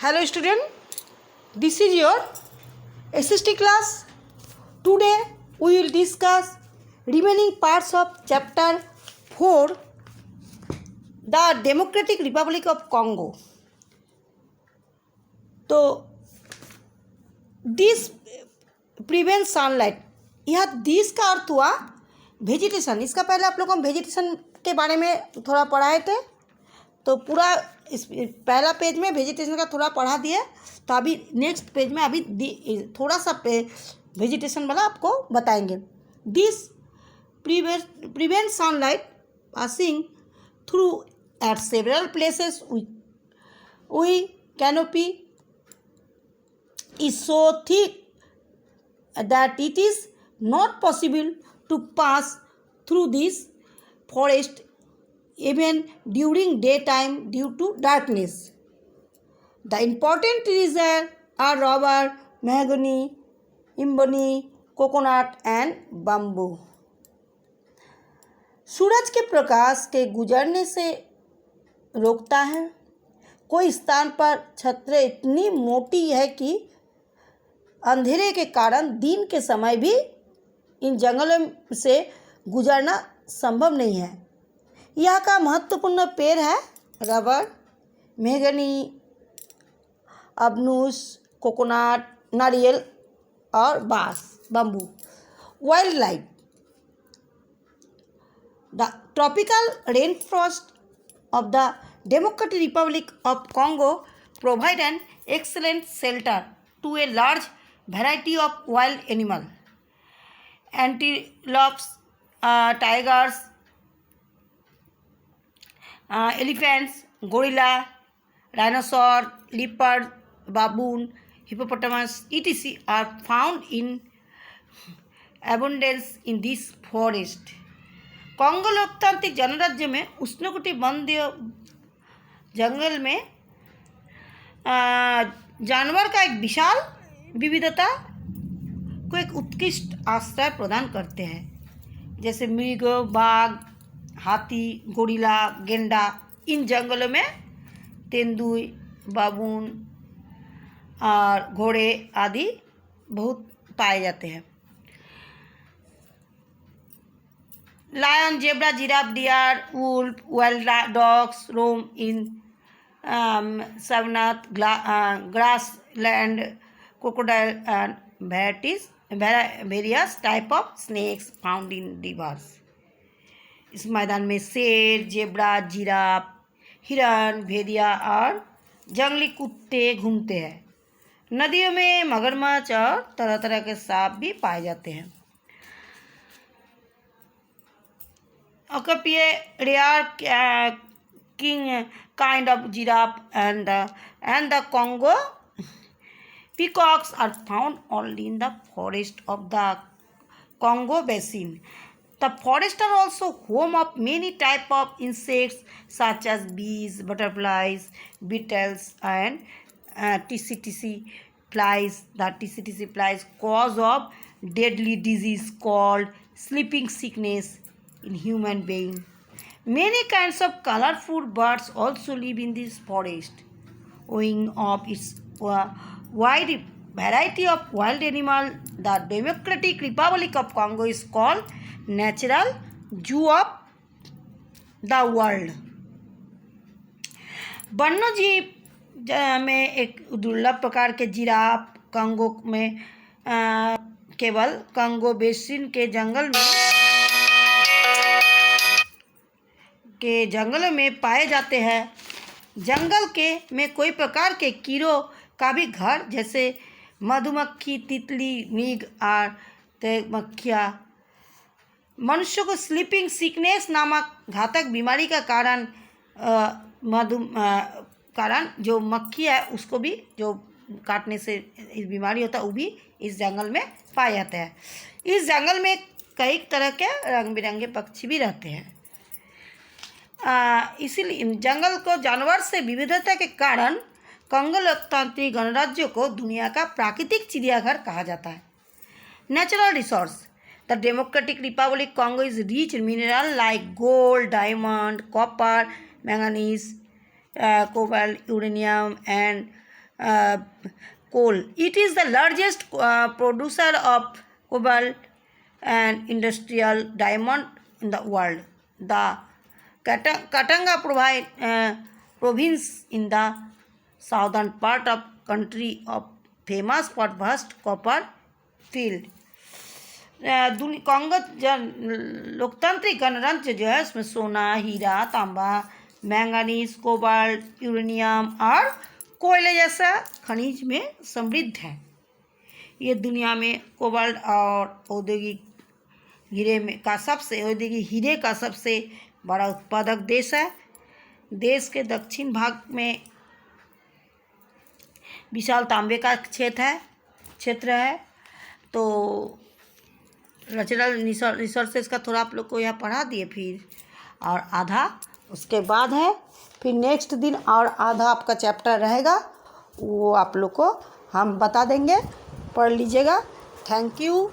Hello student, this is your SST class. Today we will discuss remaining parts of chapter 4, the Democratic Republic of Congo. तो this prevent sunlight, यह this का अर्थ हुआ vegetation. इसका पहले आप लोगों को वेजिटेशन के बारे में थोड़ा पढ़ाए थे, तो पूरा इस पहला पेज में वेजिटेशन का थोड़ा पढ़ा दिया। तो अभी नेक्स्ट पेज में अभी थोड़ा सा वेजिटेशन वाला आपको बताएंगे। This prevent sunlight passing through at several places we canopy is so thick that it is not possible to pass through this forest even during daytime due to darkness. The important trees are rubber, mahogany, ebony, coconut and bamboo. सूरज के प्रकाश के गुजरने से रोकता है। कोई स्थान पर छतरी इतनी मोटी है कि अंधेरे के कारण दिन के समय भी इन जंगलों से गुजरना संभव नहीं है। यहाँ का महत्वपूर्ण पेड़ है रबर, मेहगनी, अबनुस, कोकोनट, नारियल और बांस, bamboo. Wild life, the tropical rainforest of the Democratic Republic of Congo provide an excellent shelter to a large variety of wild animals. Antelopes, tigers, elephants, gorilla, rhinoceros, leopard, baboon, hippopotamus, etc. are found in abundance in this forest. Congo लोकतांत्रिक जनराज्य में उष्णकटिबंधीय जंगल में जानवर का एक विशाल विविधता को एक उत्कृष्ट आश्रय प्रदान करते हैं, जैसे मृग, बाघ, हाथी, गोरिल्ला, गेंडा। इन जंगलों में तेंदुए, बाबून और घोड़े आदि बहुत पाए जाते हैं। Lion, zebra, giraffe, deer, wolf, wild dogs roam in savanna, grassland, crocodile and various type of snakes found in rivers. इस मैदान में शेर, जेब्रा, जिराफ, हिरन, भेड़िया और जंगली कुत्ते घूमते हैं। नदियों में मगरमच्छ और तरह तरह के सांप भी पाए जाते हैं। Occupy rare king kind of giraffe and the Congo peacocks are found only in the forest of the Congo basin. The forests are also home of many type of insects such as bees, butterflies, beetles and TCTC flies. The TCTC flies cause of deadly disease called sleeping sickness in human being. Many kinds of colorful birds also live in this forest. Owing of its wide variety of wild animals, the Democratic Republic of Congo is called Natural Zoo of the World. वन्यजीव में एक दुर्लभ प्रकार के giraffe कंगो में केवल कंगो basin के जंगलों में पाए जाते हैं। जंगल के में कोई प्रकार के कीड़ों का भी घर, जैसे मधुमक्खी, तितली, मृग और मक्खियाँ मनुष्य को स्लीपिंग सिकनेस नामक घातक बीमारी का कारण जो मक्खी है उसको भी जो काटने से इस बीमारी होता है, वो भी इस जंगल में पाया जाता है। इस जंगल में कई तरह के रंग बिरंगे पक्षी भी रहते हैं। इसीलिए जंगल को जानवर से विविधता के कारण कंगो लोकतांत्रिक गणराज्य को दुनिया का प्राकृतिक चिड़ियाघर कहा जाता है। Natural resource, the democratic Republic Congo is rich in mineral like gold, diamond, copper, manganese, cobalt, uranium and coal. It is the largest producer of cobalt and industrial diamond in the world. The Katanga province in the southern part of country of famous for vast copper field. Congo लोकतांत्रिक गणराज्य जो है उसमें सोना, हीरा, तांबा, manganese, cobalt, uranium और कोयले जैसा खनिज में समृद्ध है। ये दुनिया में कोबाल्ट और औद्योगिक हीरे का सबसे बड़ा उत्पादक देश है। देश के दक्षिण भाग में विशाल तांबे का क्षेत्र है। तो नेचुरल रिसोर्सेज का थोड़ा आप लोग को यहाँ पढ़ा दिए, फिर और आधा उसके बाद है, फिर नेक्स्ट दिन और आधा आपका चैप्टर रहेगा, वो आप लोग को हम बता देंगे, पढ़ लीजिएगा। Thank you.